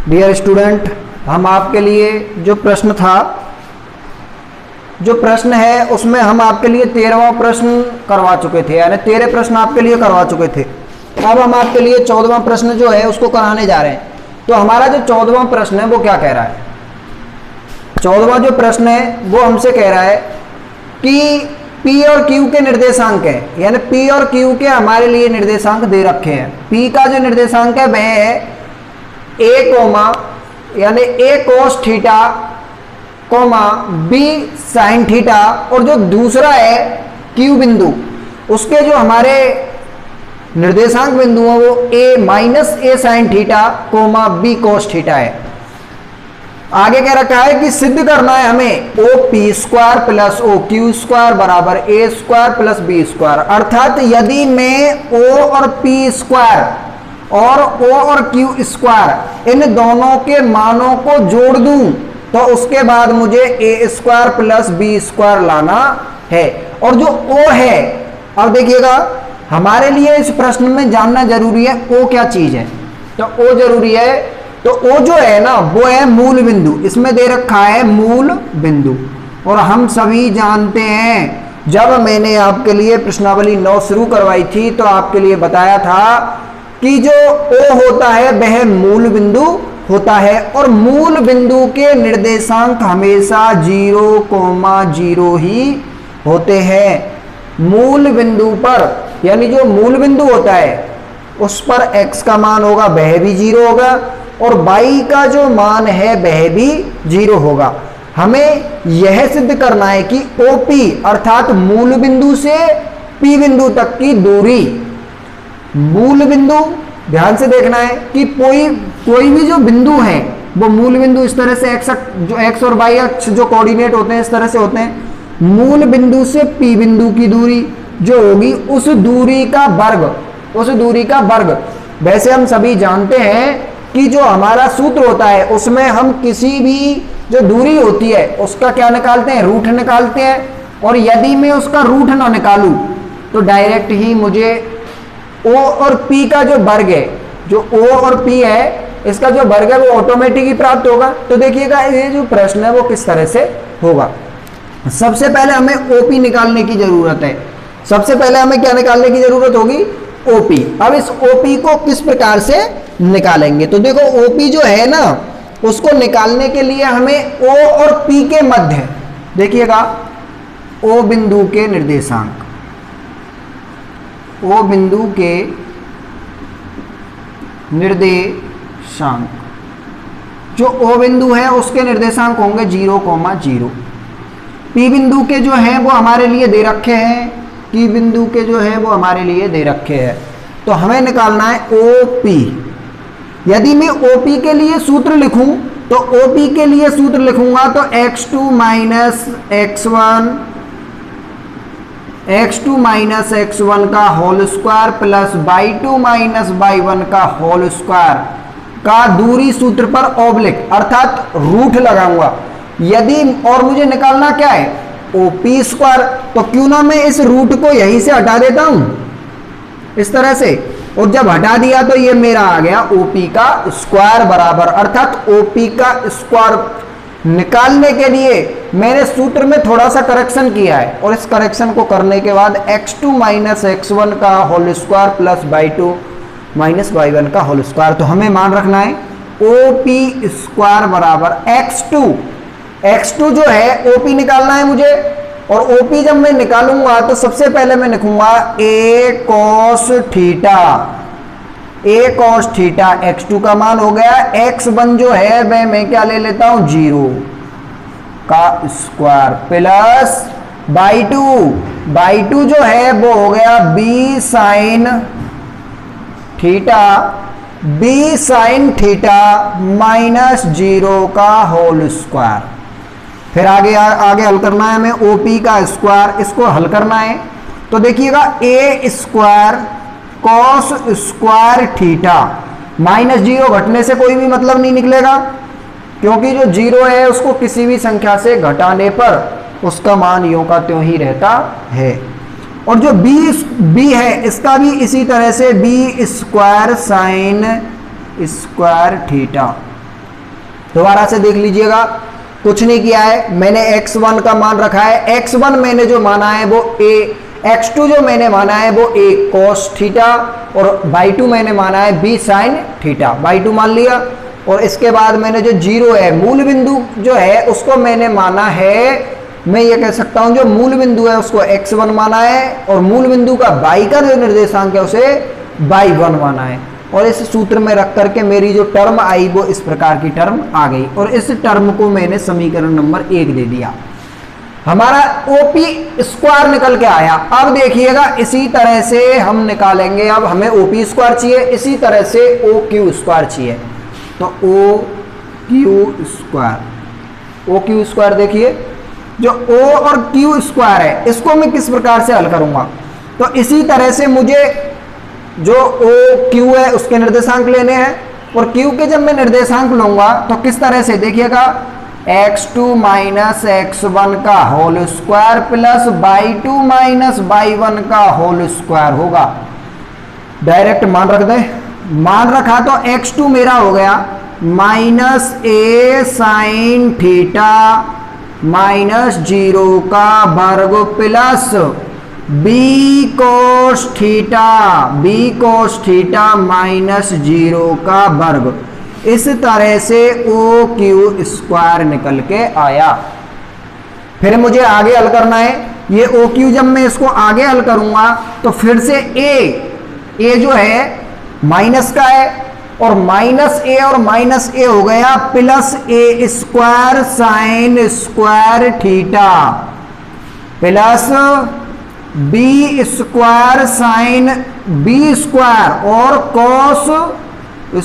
Dear student, हम आपके लिए जो प्रश्न है उसमें हम आपके लिए 13वां प्रश्न करवा चुके थे, यानी 13 प्रश्न आपके लिए करवा चुके थे। अब हम आपके लिए 14वां प्रश्न जो है उसको कराने जा रहे हैं। तो हमारा जो 14वां प्रश्न है वो क्या कह रहा है? 14वां जो प्रश्न है वो हमसे कह रहा है कि P और Q के निर्देशांक है, यानी P और Q के हमारे लिए निर्देशांक दे रखे हैं। P का जो निर्देशांक है वह है A कोमा यानी A cos theta coma B sin theta, और जो दूसरा है Q बिंदु उसके जो हमारे निर्देशांक बिंदु है वो A minus A sin theta coma B cos theta है। आगे कह रखा है कि सिद्ध करना है हमें OP square plus OQ square बराबर A square plus B square, अर्थात यदि मैं O और P स्क्वायर और O और Q स्क्वायर इन दोनों के मानों को जोड़ दूं तो उसके बाद मुझे A square plus B square लाना है। और जो O है, अब देखिएगा हमारे लिए इस प्रश्न में जानना जरूरी है O क्या चीज है। तो O जरूरी है, तो O जो है ना वो है मूल बिंदु, इसमें दे रखा है मूल बिंदु। और हम सभी जानते हैं जब मैंने आपके लिए प्रश्नावली 9 शुरू करवाई थी तो आपके लिए बताया था कि जो O होता है वह मूल बिंदु होता है और मूल बिंदु के निर्देशांक हमेशा 0,0 ही होते हैं। मूल बिंदु पर यानी जो मूल बिंदु होता है उस पर x का मान होगा वह भी 0 होगा और y का जो मान है वह भी 0 होगा। हमें यह सिद्ध करना है कि OP अर्थात मूल बिंदु से P बिंदु तक की दूरी, मूल बिंदु ध्यान से देखना है कि कोई भी जो बिंदु है वो मूल बिंदु इस तरह से जो x और y अक्ष जो कोऑर्डिनेट होते हैं इस तरह से होते हैं। मूल बिंदु से P बिंदु की दूरी जो होगी उस दूरी का वर्ग। वैसे हम सभी जानते हैं कि जो हमारा सूत्र होता है उसमें हम किसी भी जो दूरी होती है उसका क्या निकालते हैं, रूट निकालते हैं। और यदि मैं उसका रूट ना निकालूं तो डायरेक्ट ही मुझे O और P का जो वर्ग है, जो O और P है इसका जो वर्ग है वो ऑटोमेटिक ही प्राप्त होगा। तो देखिएगा ये जो प्रश्न है वो किस तरह से होगा। सबसे पहले हमें OP निकालने की जरूरत है। सबसे पहले हमें क्या निकालने की जरूरत होगी? OP। अब इस OP को किस प्रकार से निकालेंगे? तो देखो OP जो है ना उसको निकालने के लिए हमें O और P के मध्य, देखिएगा O बिंदु के निर्देशांक, O बिंदु के निर्देशांक, जो O बिंदु है उसके निर्देशांक होंगे 0,0। P बिंदु के जो है वो हमारे लिए दे रखे हैं, P बिंदु के जो है वो हमारे लिए दे रखे हैं। तो हमें निकालना है OP। यदि मैं OP के लिए सूत्र लिखूं तो OP के लिए सूत्र लिखूंगा तो x2 माइनस x1 का whole square plus y2 minus y1 का होल स्क्वायर का दूरी सूत्र पर ऑब्लिक अर्थात रूट लगाऊंगा। यदि और मुझे निकालना क्या है? OP square. तो क्यों ना मैं इस रूट को यहीं से हटा देता हूं इस तरह से, और जब हटा दिया तो ये मेरा आ गया OP का स्क्वायर बराबर, अर्थात OP का स्क्वायर निकालने के लिए मैंने सूत्र में थोड़ा सा करेक्शन किया है और इस करेक्शन को करने के बाद x2 माइनस x1 का whole square plus y2 minus y1 का होल स्क्वायर। तो हमें मान रखना है OP स्क्वायर बराबर x2 जो है OP निकालना है मुझे, और OP जब मैं निकालूंगा तो सबसे पहले मैं लिखूंगा A cos थीटा, x2 का मान हो गया x1 जो है वह मैं क्या ले लेता हूं 0 का स्क्वायर प्लस y2 जो है वो हो गया B sin थीटा माइनस 0 का होल स्क्वायर। फिर आगे हल करना है हमें OP का स्क्वायर, इसको हल करना है तो देखिएगा A square cos square theta minus 0 घटने से कोई भी मतलब नहीं निकलेगा, क्योंकि जो 0 है उसको किसी भी संख्या से घटाने पर उसका मान यूं का त्यों ही रहता है। और जो B है इसका भी इसी तरह से B square sine square theta दोबारा से देख लीजिएगा, कुछ नहीं किया है, मैंने x1 का मान रखा है, x1 मैंने जो माना है वो a, x2 जो मैंने माना है वो a cos थीटा और y2 मैंने माना है b sin थीटा, y2 मान लिया। और इसके बाद मैंने जो जीरो है, मूल बिंदु जो है उसको मैंने माना है, मैं ये कह सकता हूं जो मूल बिंदु है उसको x1 माना है और मूल बिंदु का y का जो निर्देशांक है उसे y1 माना है। और इस सूत्र में रख करके मेरी जो टर्म आई वो इस प्रकार की टर्म आ गई और इस टर्म को मैंने समीकरण नंबर 1 दे दिया। हमारा OP स्क्वायर निकल के आया। अब देखिएगा इसी तरह से हम निकालेंगे, अब हमें OP स्क्वायर चाहिए, इसी तरह से OQ स्क्वायर चाहिए। तो OQ स्क्वायर देखिए, जो O और Q स्क्वायर है इसको मैं किस प्रकार से हल करूंगा, तो इसी तरह से मुझे जो OQ है उसके निर्देशांक लेने हैं और Q के जब मैं निर्देशांक लूंगा तो किस तरह से देखिएगा, x2 माइनस x1 का whole square plus y2 minus y1 का होल स्क्वायर होगा। डायरेक्ट मान रख दें, मान रखा तो x2 मेरा हो गया minus a sine theta minus 0 का वर्ग plus b cos theta minus 0 का वर्ग। इस तरह से OQ स्क्वायर निकल के आया। फिर मुझे आगे हल करना है, ये OQ जब मैं इसको आगे हल करूंगा तो फिर से a जो है माइनस का है और माइनस a और माइनस a हो गया plus a square sine square theta plus b square sine b square और कॉस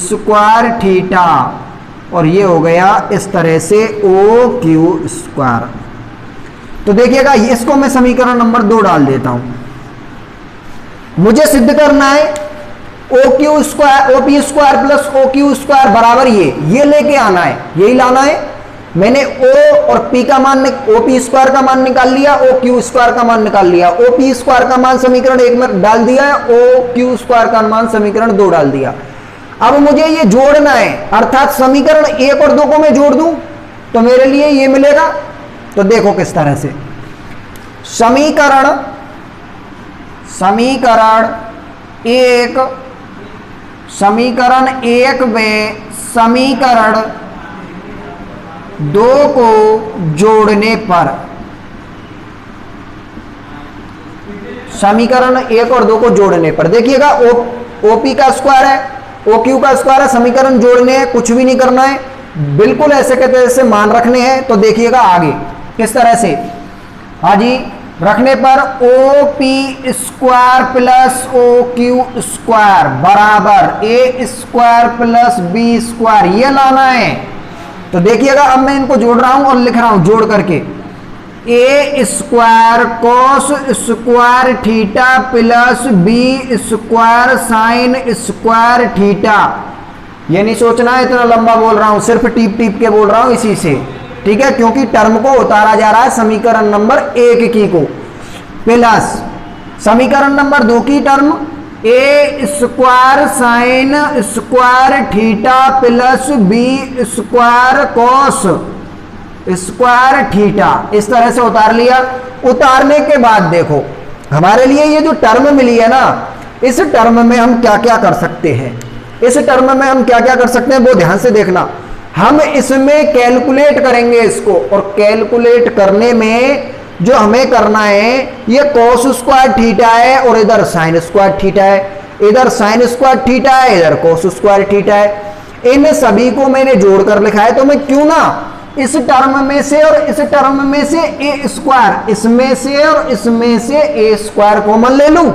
स्क्वायर थीटा, और ये हो गया इस तरह से OQ स्क्वायर। तो देखिएगा इसको मैं समीकरण नंबर 2 डाल देता हूं। मुझे सिद्ध करना है OQ square OP square plus OQ square बराबर ये लेके आना है, यही लाना है। मैंने O और P का मान OP स्क्वायर का मान निकाल लिया, OQ स्क्वायर का मान निकाल लिया, OP स्क्वायर का मान समीकरण 1 में डाल दिया है, OQ स्क्वायर का मान समीकरण 2 डाल दिया। अब मुझे ये जोड़ना है, अर्थात समीकरण 1 और 2 को मैं जोड़ दूं तो मेरे लिए ये मिलेगा। तो देखो किस तरह से समीकरण 1 में समीकरण 2 को जोड़ने पर, समीकरण 1 और 2 को जोड़ने पर देखिएगा OP का स्क्वायर है, OQ का स्क्वायर है, समीकरण जोड़ने हैं, कुछ भी नहीं करना है, बिल्कुल ऐसे के तैसे मान रखने हैं। तो देखिएगा आगे किस तरह से, हाँ जी, रखने पर OP square plus OQ square बराबर A square plus B square, ये लाना है। तो देखिएगा अब मैं इनको जोड़ रहा हूं और लिख रहा हूं जोड़ करके, A square cos square theta plus B square sine square theta. ये नहीं सोचना है इतना लंबा बोल रहा हूं, सिर्फ टीप के बोल रहा हूं इसी से, ठीक है, क्योंकि टर्म को उतारा जा रहा है समीकरण नंबर 1 की को, प्लस समीकरण नंबर 2 की term A square sine square theta plus B square cos square theta, इस तरह से उतार लिया। उतारने के बाद देखो हमारे लिए ये जो टर्म मिली है ना, इस टर्म में हम क्या क्या कर सकते हैं, इस टर्म में हम क्या क्या कर सकते हैं वो ध्यान से देखना। हम इसमें कैलकुलेट करेंगे इसको, और कैलकुलेट करने में जो हमें करना है, ये कॉस स्क्वायर थीटा है और इधर साइन स्क्वायर थीटा है, इधर साइन स्क्वायर थीटा है, इधर कॉस स्क्वायर थीटा है। इन सभी को मैंने जोड़कर लिखा है, तो मैं क्यों ना इस टर्म में से और इस टर्म में से ए स्क्वायर, इसमें से और इसमें से ए स्क्वायर कॉमन ले लूं।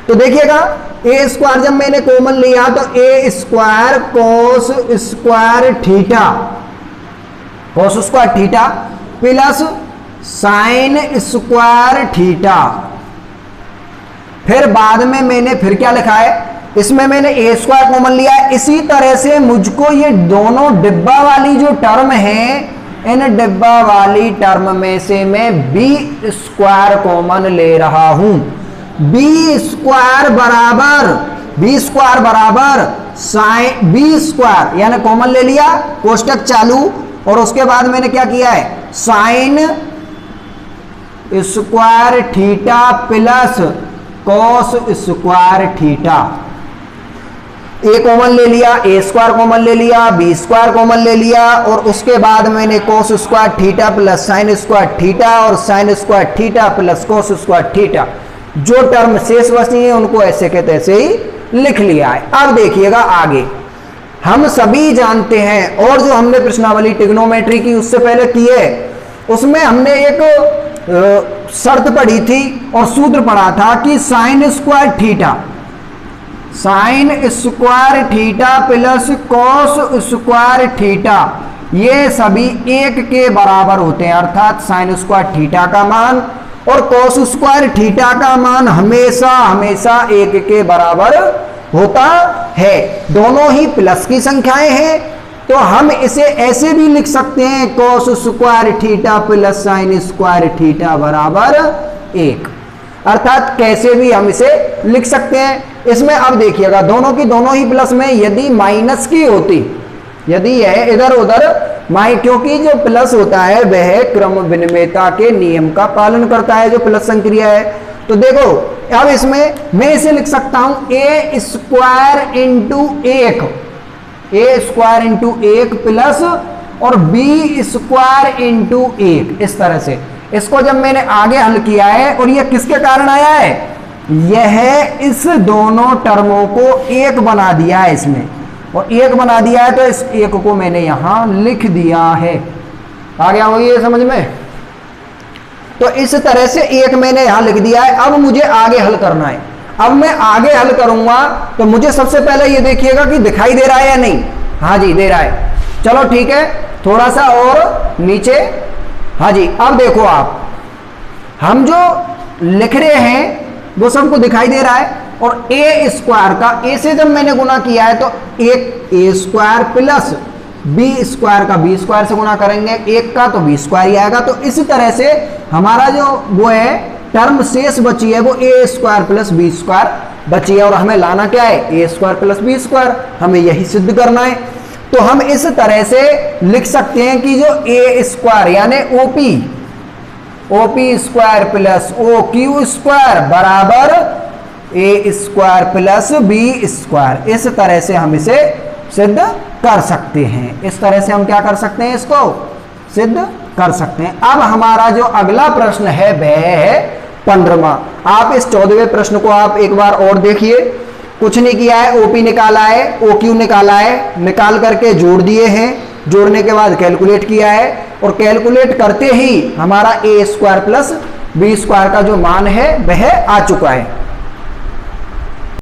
तो देखिएगा ए स्क्वायर जब मैंने कॉमन लिया तो A square cos square theta, cos square theta plus sine square theta. फिर बाद में मैंने फिर क्या लिखा है, इसमें मैंने ए स्क्वायर कॉमन लिया है। इसी तरह से मुझको ये दोनों डिब्बा वाली जो टर्म है, इन डिब्बा वाली टर्म में से मैं बी स्क्वायर कॉमन ले रहा हूं। बी स्क्वायर बराबर बी स्क्वायर बराबर साइन बी स्क्वायर, यानी कॉमन ले लिया, कोष्टक चालू, और उसके बाद मैंने क्या किया है, sine square theta plus cos square theta. A common ले लिया, ए स्क्वायर कॉमन ले लिया, बी स्क्वायर कॉमन ले लिया, और उसके बाद मैंने cos square theta plus sine square theta और sine square theta plus cos square theta, जो टर्म शेष बची है उनको ऐसे के तैसे ही लिख लिया है। अब देखिएगा आगे, हम सभी जानते हैं, और जो हमने प्रश्नावली ट्रिग्नोमेट्री की उससे पहले की है, उसमें हमने एक शर्त पढ़ी थी और सूत्र पढ़ा था कि sign square theta plus cos square theta ये सभी एक के बराबर होते हैं, अर्थात साइन स्क्वायर थीटा का मान और कॉस स्क्वायर थीटा का मान हमेशा हमेशा एक के बराबर होता है। दोनों ही प्लस की संख्याएं हैं, तो हम इसे ऐसे भी लिख सकते हैं, cos square theta plus sine square theta बराबर 1, अर्थात कैसे भी हम इसे लिख सकते हैं। इसमें अब देखिएगा, दोनों की दोनों ही प्लस में यदि माइनस की होती, यदि यह इधर उधर क्योंकि जो प्लस होता है वह क्रम विनिमयता के नियम का पालन करता है, जो प्लस संक्रिया है। तो देखो अब इसमें मैं इसे लिख सकता हूं ए स्क्वायर इंटू 1 प्लस और बी स्क्वायर इंटू 1, इस तरह से। इसको जब मैंने आगे हल किया है, और यह किसके कारण आया है, यह इस दोनों टर्मों को एक बना दिया है इसमें, और एक बना दिया है तो इस एक को मैंने यहां लिख दिया है। आ गया हो ये समझ में? तो इस तरह से एक मैंने यहां लिख दिया है। अब मुझे आगे हल करना है। अब मैं आगे हल करूंगा तो मुझे सबसे पहले ये देखिएगा कि दिखाई दे रहा है या नहीं। हाँ जी दे रहा है, चलो ठीक है, थोड़ा सा और नीचे। हाँ जी अब देखो आप, हम जो लिख रहे हैं वो सबको दिखाई दे रहा है, और ए स्क्वायर का ए से जब मैंने गुना किया है तो एक ए स्क्वायर प्लस बी स्क्वायर का बी स्क्वायर से गुना करेंगे, एक का तो बी स्क्वायर ही आएगा। तो इस तरह से हमारा जो वो है टर्म शेष बची है वो ए स्क्वायर प्लस बी स्क्वायर बची है, और हमें लाना क्या है, ए स्क्वायर प्लस बी स्क्वायर, हमें यही सिद्ध करना है। तो हम इस तरह से लिख सकते हैं कि जो ए स्क्वायर यानी OP square plus O Q square बराबर A square plus B square, इस तरह से हम इसे सिद्ध कर सकते हैं। इस तरह से हम क्या कर सकते हैं, इसको सिद्ध कर सकते हैं। अब हमारा जो अगला प्रश्न है वह है 15वां। आप इस 14वें प्रश्न को आप एक बार और देखिए। कुछ नहीं किया है, ओपी निकाला है, ओ क्यू निकाला है, निकाल करके जोड़ दिए हैं, जोड़ने के बाद कैलकुलेट किया है, और कैलकुलेट करते ही हमारा ए स्क्वायर प्लस बी स्क्वायर का जो मान है वह आ चुका है।